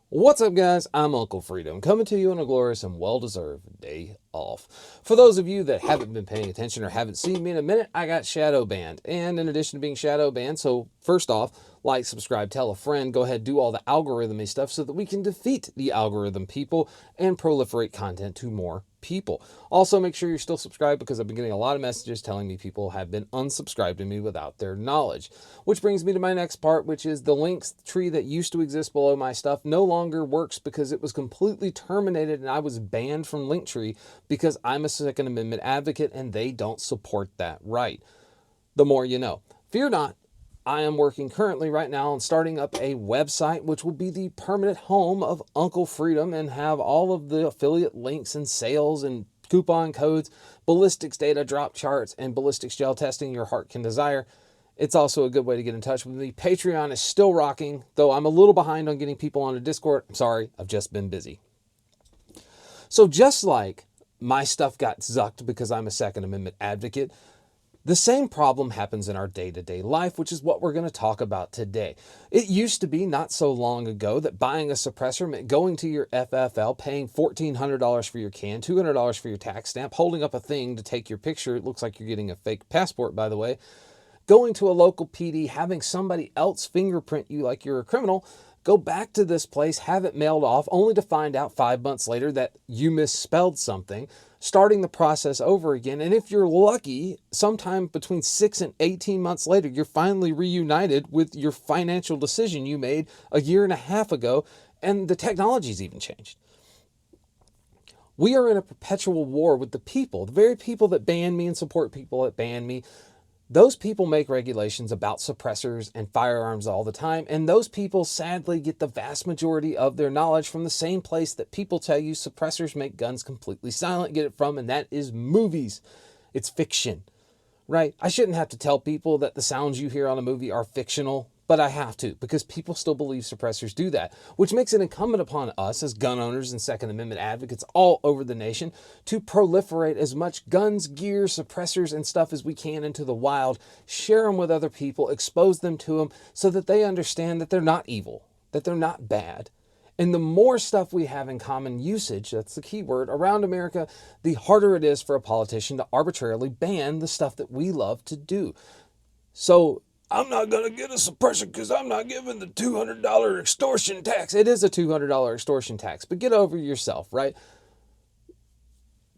What's up, guys? I'm Uncle Freedom, coming to you on a glorious and well-deserved day off. For those of you that haven't been paying attention or haven't seen me in a minute, I got shadow banned. And in addition to being shadow banned, so first off, like, subscribe, tell a friend, go ahead, do all the algorithm-y stuff so that we can defeat the algorithm people and proliferate content to more people. Also, make sure you're still subscribed because I've been getting a lot of messages telling me people have been unsubscribed to me without their knowledge. Which brings me to my next part, which is the links tree that used to exist below my stuff no longer works because it was completely terminated and I was banned from Linktree because I'm a Second Amendment advocate and they don't support that right. The more you know. Fear not. I am working currently right now on starting up a website which will be the permanent home of Uncle Freedom and have all of the affiliate links and sales and coupon codes, ballistics data drop charts, and ballistics gel testing your heart can desire. It's also a good way to get in touch with me. Patreon is still rocking, though I'm a little behind on getting people on a Discord. I'm sorry, I've just been busy. So just like my stuff got zucked because I'm a Second Amendment advocate, the same problem happens in our day-to-day life, which is what we're going to talk about today. It used to be not so long ago that buying a suppressor meant going to your FFL, paying $1,400 for your can, $200 for your tax stamp, holding up a thing to take your picture. It looks like you're getting a fake passport, by the way. Going to a local PD, having somebody else fingerprint you like you're a criminal, go back to this place, have it mailed off, only to find out 5 months later that you misspelled something, starting the process over again. And if you're lucky, sometime between 6 and 18 months later, you're finally reunited with your financial decision you made a year and a half ago, and the technology's even changed. We are in a perpetual war with the people, the very people that ban me and support people that ban me. Those people make regulations about suppressors and firearms all the time, and those people sadly get the vast majority of their knowledge from the same place that people tell you suppressors make guns completely silent get it from, and that is movies. It's fiction, right? I shouldn't have to tell people that the sounds you hear on a movie are fictional, but I have to because people still believe suppressors do that, which makes it incumbent upon us as gun owners and Second Amendment advocates all over the nation to proliferate as much guns, gear, suppressors, and stuff as we can into the wild, share them with other people, expose them to them so that they understand that they're not evil, that they're not bad. And the more stuff we have in common usage, that's the key word, around America, the harder it is for a politician to arbitrarily ban the stuff that we love to do. So I'm not going to get a suppressor because I'm not giving the $200 extortion tax. It is a $200 extortion tax, but get over yourself, right?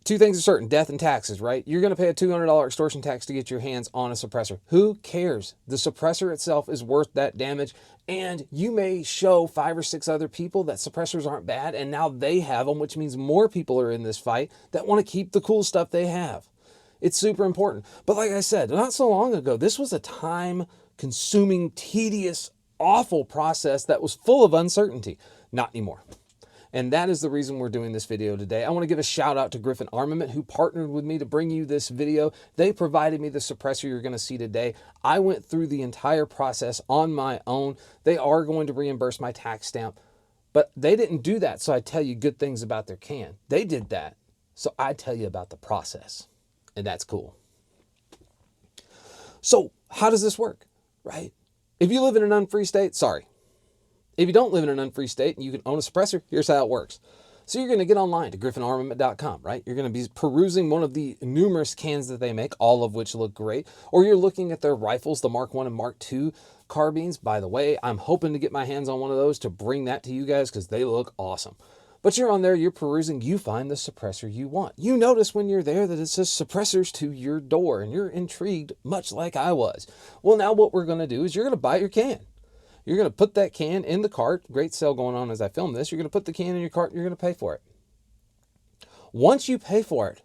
Two things are certain, death and taxes, right? You're going to pay a $200 extortion tax to get your hands on a suppressor. Who cares? The suppressor itself is worth that damage, and you may show 5 or 6 other people that suppressors aren't bad, and now they have them, which means more people are in this fight that want to keep the cool stuff they have. It's super important. But like I said, not so long ago, this was a time-consuming, tedious, awful process that was full of uncertainty. Not anymore. And that is the reason we're doing this video today. I want to give a shout out to Griffin Armament, who partnered with me to bring you this video. They provided me the suppressor you're going to see today. I went through the entire process on my own. They are going to reimburse my tax stamp, but they didn't do that so I tell you good things about their can. They did that so I tell you about the process, and that's cool. So how does this work, right? If you live in an unfree state, sorry. If you don't live in an unfree state and you can own a suppressor, here's how it works. So you're going to get online to griffinarmament.com, right? You're going to be perusing one of the numerous cans that they make, all of which look great. Or you're looking at their rifles, the Mark I and Mark II carbines. By the way, I'm hoping to get my hands on one of those to bring that to you guys because they look awesome. But you're on there, you're perusing, you find the suppressor you want. You notice when you're there that it says suppressors to your door, and you're intrigued, much like I was. Well, now what we're going to do is you're going to buy your can. You're going to put that can in the cart. Great sale going on as I film this. You're going to put the can in your cart. You're going to pay for it. Once you pay for it,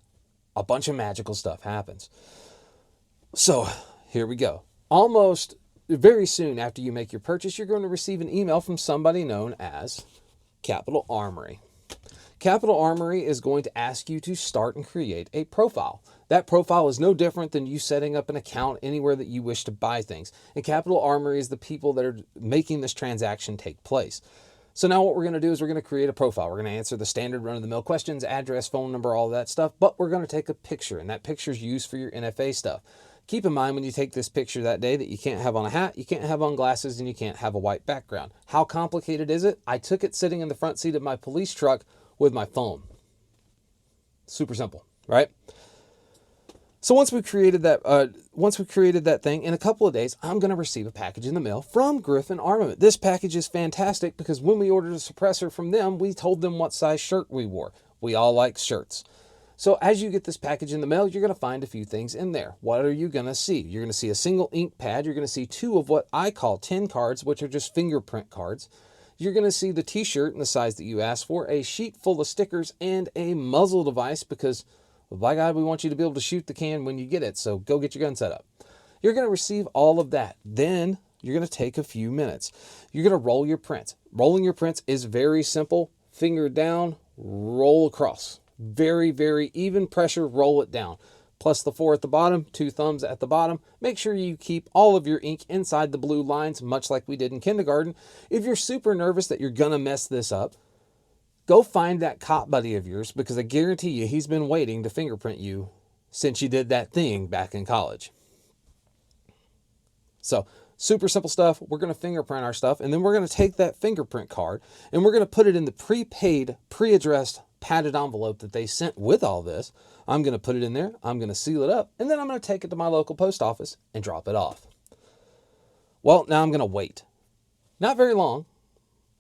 a bunch of magical stuff happens. So here we go. Almost very soon after you make your purchase, you're going to receive an email from somebody known as Capital Armory. Capital Armory is going to ask you to start and create a profile. That profile is no different than you setting up an account anywhere that you wish to buy things. And Capital Armory is the people that are making this transaction take place. So now what we're going to do is we're going to create a profile. We're going to answer the standard run-of-the-mill questions, address, phone number, all that stuff, but we're going to take a picture, and that picture is used for your NFA stuff. Keep in mind when you take this picture that day that you can't have on a hat, you can't have on glasses, and you can't have a white background. How complicated is it? I took it sitting in the front seat of my police truck with my phone. Super simple, right? So once we created that thing, in a couple of days, I'm going to receive a package in the mail from Griffin Armament. This package is fantastic because when we ordered a suppressor from them, we told them what size shirt we wore. We all like shirts. So as you get this package in the mail, you're going to find a few things in there. What are you going to see? You're going to see a single ink pad. You're going to see 2 of what I call 10 cards, which are just fingerprint cards. You're going to see the t-shirt in the size that you asked for, a sheet full of stickers, and a muzzle device because, by God, we want you to be able to shoot the can when you get it, so go get your gun set up. You're going to receive all of that. Then you're going to take a few minutes. You're going to roll your prints. Rolling your prints is very simple. Finger down, roll across. Very, very even pressure, roll it down. Plus the 4 at the bottom, 2 thumbs at the bottom. Make sure you keep all of your ink inside the blue lines, much like we did in kindergarten. If you're super nervous that you're going to mess this up, go find that cop buddy of yours because I guarantee you he's been waiting to fingerprint you since you did that thing back in college. So, super simple stuff. We're going to fingerprint our stuff, and then we're going to take that fingerprint card, and we're going to put it in the prepaid, pre-addressed, padded envelope that they sent with all this. I'm going to put it in there. I'm going to seal it up, and then I'm going to take it to my local post office and drop it off. Well, now I'm going to wait. Not very long.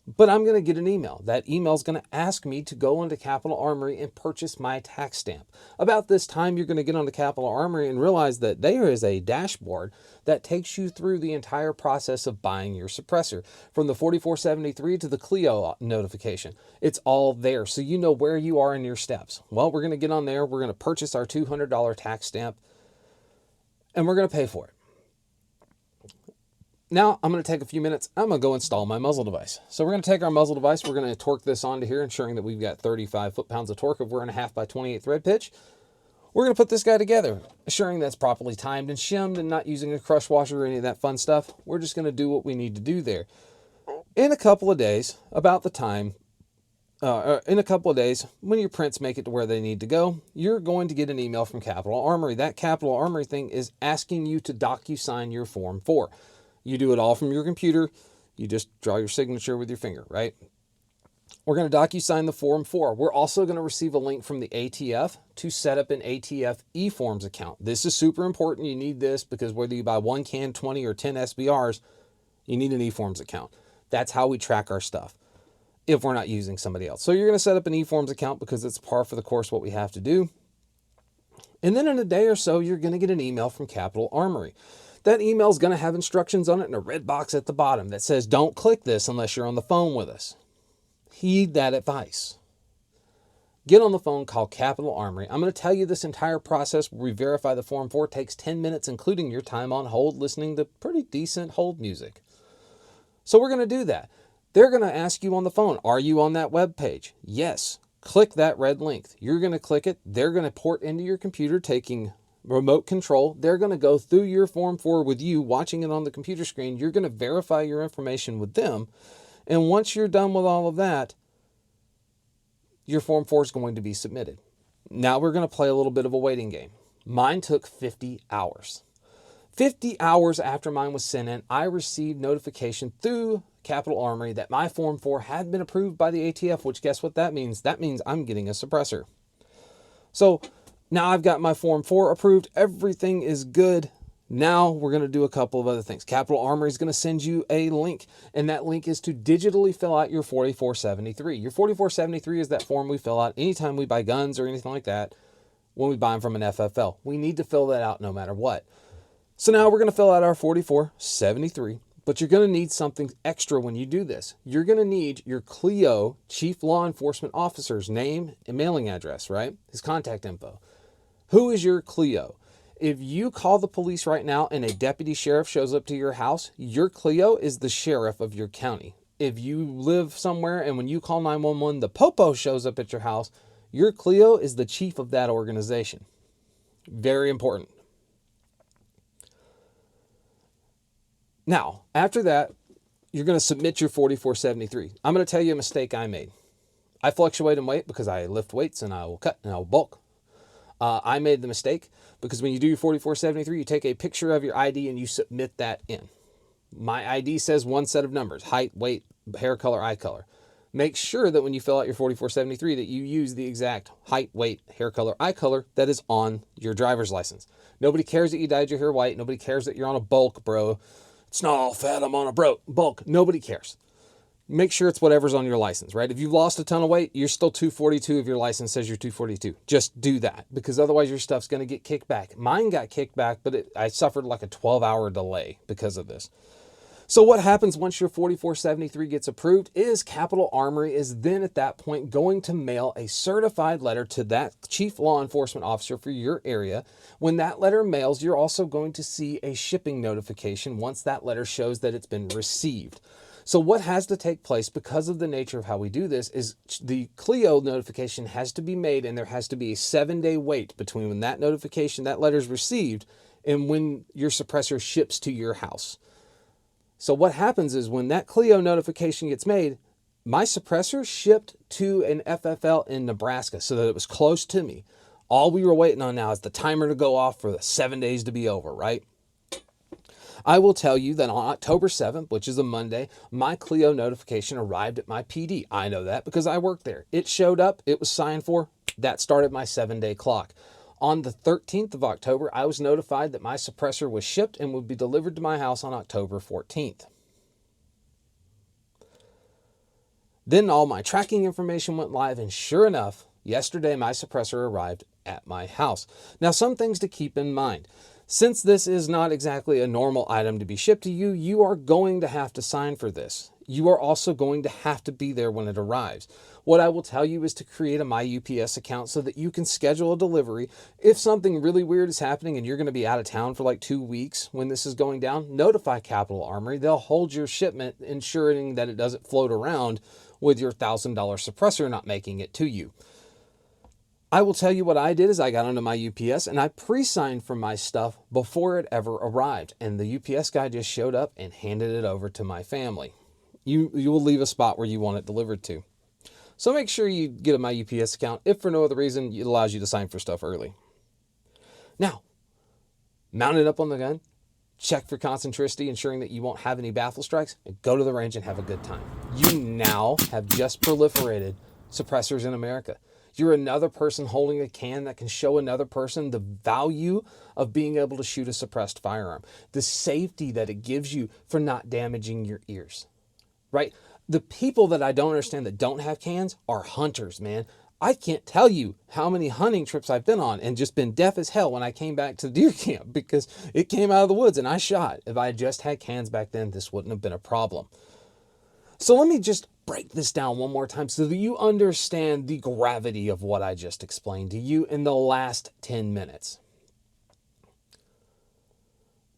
But I'm going to get an email. That email is going to ask me to go onto Capital Armory and purchase my tax stamp. About this time, you're going to get onto Capital Armory and realize that there is a dashboard that takes you through the entire process of buying your suppressor. From the 4473 to the Clio notification. It's all there, so you know where you are in your steps. Well, we're going to get on there. We're going to purchase our $200 tax stamp, and we're going to pay for it. Now, I'm going to take a few minutes. I'm going to go install my muzzle device. So we're going to take our muzzle device. We're going to torque this onto here, ensuring that we've got 35 foot-pounds of torque if we're in a 1/2 by 28 thread pitch. We're going to put this guy together, assuring that's properly timed and shimmed and not using a crush washer or any of that fun stuff. We're just going to do what we need to do there. In a couple of days, when your prints make it to where they need to go, you're going to get an email from Capital Armory. That Capital Armory thing is asking you to DocuSign your Form 4. You do it all from your computer. You just draw your signature with your finger, right? We're going to DocuSign the Form 4. We're also going to receive a link from the ATF to set up an ATF eForms account. This is super important. You need this because whether you buy 1 can, 20, or 10 SBRs, you need an eForms account. That's how we track our stuff if we're not using somebody else. So you're going to set up an eForms account because it's par for the course what we have to do. And then in a day or so, you're going to get an email from Capital Armory. That email is going to have instructions on it in a red box at the bottom that says, don't click this unless you're on the phone with us. Heed that advice. Get on the phone, call Capital Armory. I'm going to tell you this entire process where we verify the Form 4 takes 10 minutes, including your time on hold, listening to pretty decent hold music. So we're going to do that. They're going to ask you on the phone, are you on that web page? Yes. Click that red link. You're going to click it. They're going to port into your computer, taking remote control. They're going to go through your Form 4 with you, watching it on the computer screen. You're going to verify your information with them. And once you're done with all of that, your Form 4 is going to be submitted. Now we're going to play a little bit of a waiting game. Mine took 50 hours. 50 hours after mine was sent in, I received notification through Capital Armory that my Form 4 had been approved by the ATF, which guess what that means? That means I'm getting a suppressor. So now I've got my Form 4 approved. Everything is good. Now we're going to do a couple of other things. Capital Armory is going to send you a link, and that link is to digitally fill out your 4473. Your 4473 is that form we fill out anytime we buy guns or anything like that when we buy them from an FFL. We need to fill that out no matter what. So now we're going to fill out our 4473, but you're going to need something extra when you do this. You're going to need your Clio Chief Law Enforcement Officer's name and mailing address, right? His contact info. Who is your Clio? If you call the police right now and a deputy sheriff shows up to your house, your Clio is the sheriff of your county. If you live somewhere and when you call 911, the popo shows up at your house, your Clio is the chief of that organization. Very important. Now, after that, you're going to submit your 4473. I'm going to tell you a mistake I made. I fluctuate in weight because I lift weights and I will cut and I will bulk. I made the mistake because when you do your 4473, you take a picture of your ID and you submit that in. My ID says one set of numbers: height, weight, hair color, eye color. Make sure that when you fill out your 4473 that you use the exact height, weight, hair color, eye color that is on your driver's license. Nobody cares that you dyed your hair white. Nobody cares that you're on a bulk, bro. It's not all fat, I'm on a bulk. Nobody cares. Make sure it's whatever's on your license, right? If you've lost a ton of weight, you're still 242 if your license says you're 242. Just do that, because otherwise your stuff's going to get kicked back. Mine got kicked back, but I suffered like a 12-hour delay because of this. So what happens once your 4473 gets approved is Capitol Armory is then at that point going to mail a certified letter to that chief law enforcement officer for your area. When that letter mails, you're also going to see a shipping notification once that letter shows that it's been received. So what has to take place because of the nature of how we do this is the CLEO notification has to be made, and there has to be a 7-day wait between when that notification, that letter is received, and when your suppressor ships to your house. So what happens is when that CLEO notification gets made, my suppressor shipped to an FFL in Nebraska so that it was close to me. All we were waiting on now is the timer to go off for the 7 days to be over, right? I will tell you that on October 7th, which is a Monday, my CLEO notification arrived at my PD. I know that because I worked there. It showed up, it was signed for, that started my 7-day clock. On the 13th of October, I was notified that my suppressor was shipped and would be delivered to my house on October 14th. Then all my tracking information went live, and sure enough, yesterday my suppressor arrived at my house. Now, some things to keep in mind. Since this is not exactly a normal item to be shipped to you, you are going to have to sign for this. You are also going to have to be there when it arrives. What I will tell you is to create a My UPS account so that you can schedule a delivery. If something really weird is happening and you're going to be out of town for like 2 weeks when this is going down, notify Capitol Armory. They'll hold your shipment, ensuring that it doesn't float around with your $1,000 suppressor not making it to you. I will tell you what I did is I got onto my UPS and I pre-signed for my stuff before it ever arrived. And the UPS guy just showed up and handed it over to my family. You will leave a spot where you want it delivered to. So make sure you get a My UPS account. If for no other reason, it allows you to sign for stuff early. Now, mount it up on the gun. Check for concentricity, ensuring that you won't have any baffle strikes, and go to the range and have a good time. You now have just proliferated suppressors in America. You're another person holding a can that can show another person the value of being able to shoot a suppressed firearm, the safety that it gives you for not damaging your ears, right? The people that I don't understand that don't have cans are hunters, man. I can't tell you how many hunting trips I've been on and just been deaf as hell when I came back to the deer camp because it came out of the woods and I shot. If I had just had cans back then, this wouldn't have been a problem. So let me just break this down one more time so that you understand the gravity of what I just explained to you in the last 10 minutes.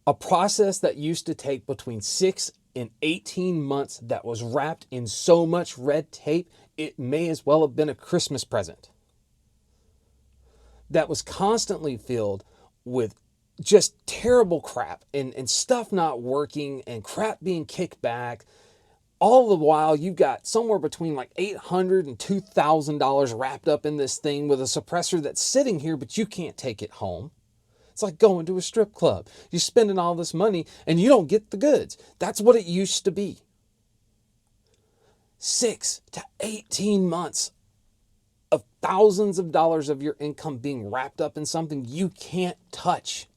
A process that used to take between 6 and 18 months that was wrapped in so much red tape, it may as well have been a Christmas present. That was constantly filled with just terrible crap and stuff not working and crap being kicked back. All the while, you've got somewhere between like $800 and $2,000 wrapped up in this thing with a suppressor that's sitting here, but you can't take it home. It's like going to a strip club. You're spending all this money and you don't get the goods. That's what it used to be. 6 to 18 months of thousands of dollars of your income being wrapped up in something you can't touch.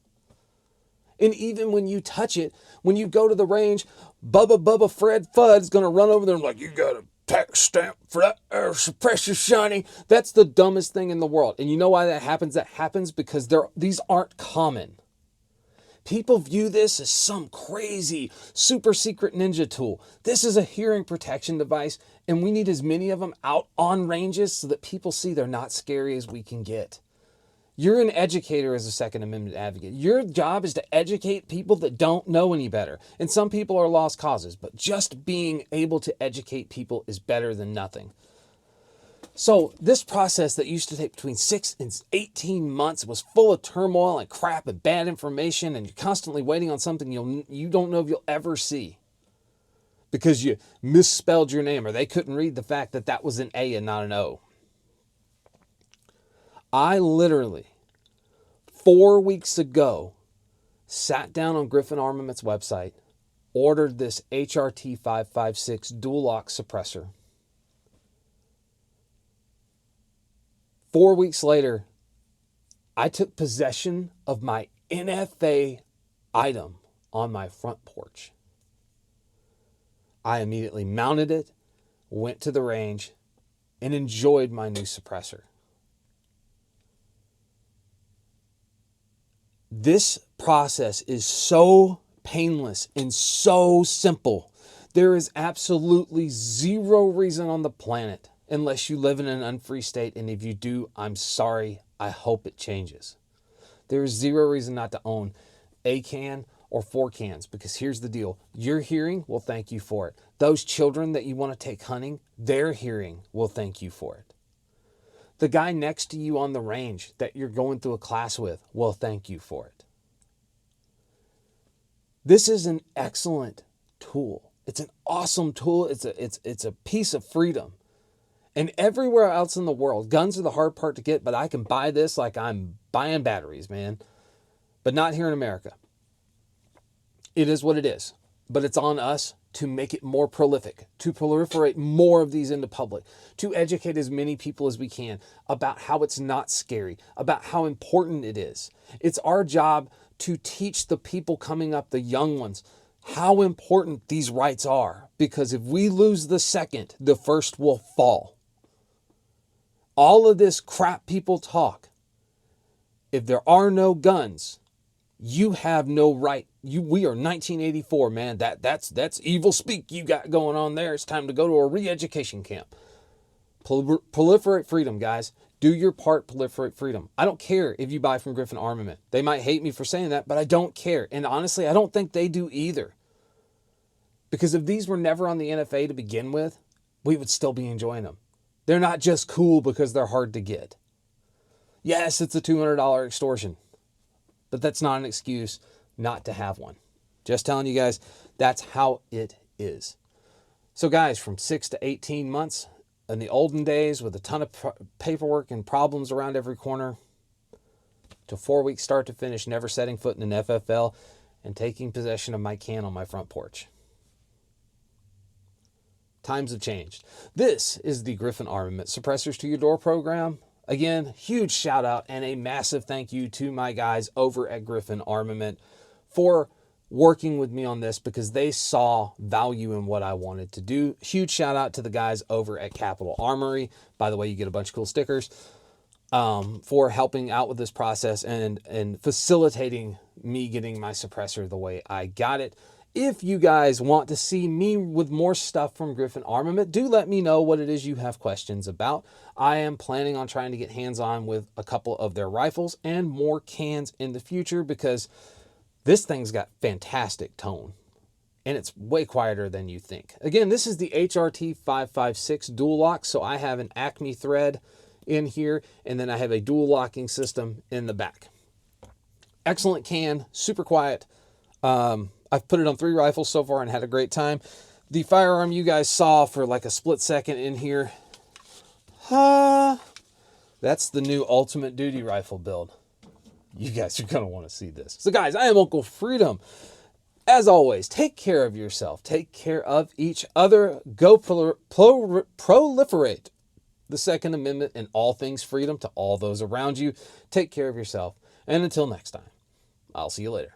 And even when you touch it, when you go to the range, Bubba Fred Fudd's going to run over there and like, you got a tax stamp for that suppressor, shiny. That's the dumbest thing in the world. And you know why that happens? That happens because these aren't common. People view this as some crazy super secret ninja tool. This is a hearing protection device, and we need as many of them out on ranges so that people see they're not scary as we can get. You're an educator as a Second Amendment advocate. Your job is to educate people that don't know any better. And some people are lost causes, but just being able to educate people is better than nothing. So this process that used to take between 6 and 18 months was full of turmoil and crap and bad information, and you're constantly waiting on something you don't know if you'll ever see because you misspelled your name or they couldn't read the fact that that was an A and not an O. I literally 4 weeks ago, sat down on Griffin Armament's website, ordered this HRT 556 dual lock suppressor. 4 weeks later, I took possession of my NFA item on my front porch. I immediately mounted it, went to the range, and enjoyed my new suppressor. This process is so painless and so simple. There is absolutely zero reason on the planet, unless you live in an unfree state, and if you do, I'm sorry, I hope it changes. There is zero reason not to own a can or 4 cans, because here's the deal. Your hearing will thank you for it. Those children that you want to take hunting, their hearing will thank you for it. The guy next to you on the range that you're going through a class with will thank you for it. This is an excellent tool. It's an awesome tool. It's a piece of freedom. And everywhere else in the world, guns are the hard part to get, but I can buy this like I'm buying batteries, man. But not here in America. It is what it is. But it's on us to make it more prolific, to proliferate more of these into public, to educate as many people as we can about how it's not scary, about how important it is. It's our job to teach the people coming up, the young ones, how important these rights are. Because if we lose the second, the first will fall. All of this crap people talk. If there are no guns, you have no right. We are 1984, man. That's evil speak you got going on there. It's time to go to a re-education camp. Proliferate freedom, guys. Do your part, proliferate freedom. I don't care if you buy from Griffin Armament. They might hate me for saying that, but I don't care. And honestly, I don't think they do either. Because if these were never on the NFA to begin with, we would still be enjoying them. They're not just cool because they're hard to get. Yes, it's a $200 extortion. But that's not an excuse not to have one. Just telling you guys, that's how it is. So guys, from 6 to 18 months, in the olden days with a ton of paperwork and problems around every corner, to 4 weeks start to finish, never setting foot in an FFL and taking possession of my can on my front porch. Times have changed. This is the Griffin Armament Suppressors to Your Door program. Again, huge shout out and a massive thank you to my guys over at Griffin Armament for working with me on this, because they saw value in what I wanted to do. Huge shout out to the guys over at Capital Armory. By the way, you get a bunch of cool stickers for helping out with this process and facilitating me getting my suppressor the way I got it. If you guys want to see me with more stuff from Griffin Armament, do let me know what it is you have questions about. I am planning on trying to get hands-on with a couple of their rifles and more cans in the future, because this thing's got fantastic tone and it's way quieter than you think. Again, this is the HRT 556 dual lock. So I have an Acme thread in here, and then I have a dual locking system in the back. Excellent can, super quiet. I've put it on 3 rifles so far and had a great time. The firearm you guys saw for like a split second in here, that's the new Ultimate Duty rifle build. You guys are going to want to see this. So guys, I am Uncle Freedom. As always, take care of yourself. Take care of each other. Go proliferate the Second Amendment and all things freedom to all those around you. Take care of yourself. And until next time, I'll see you later.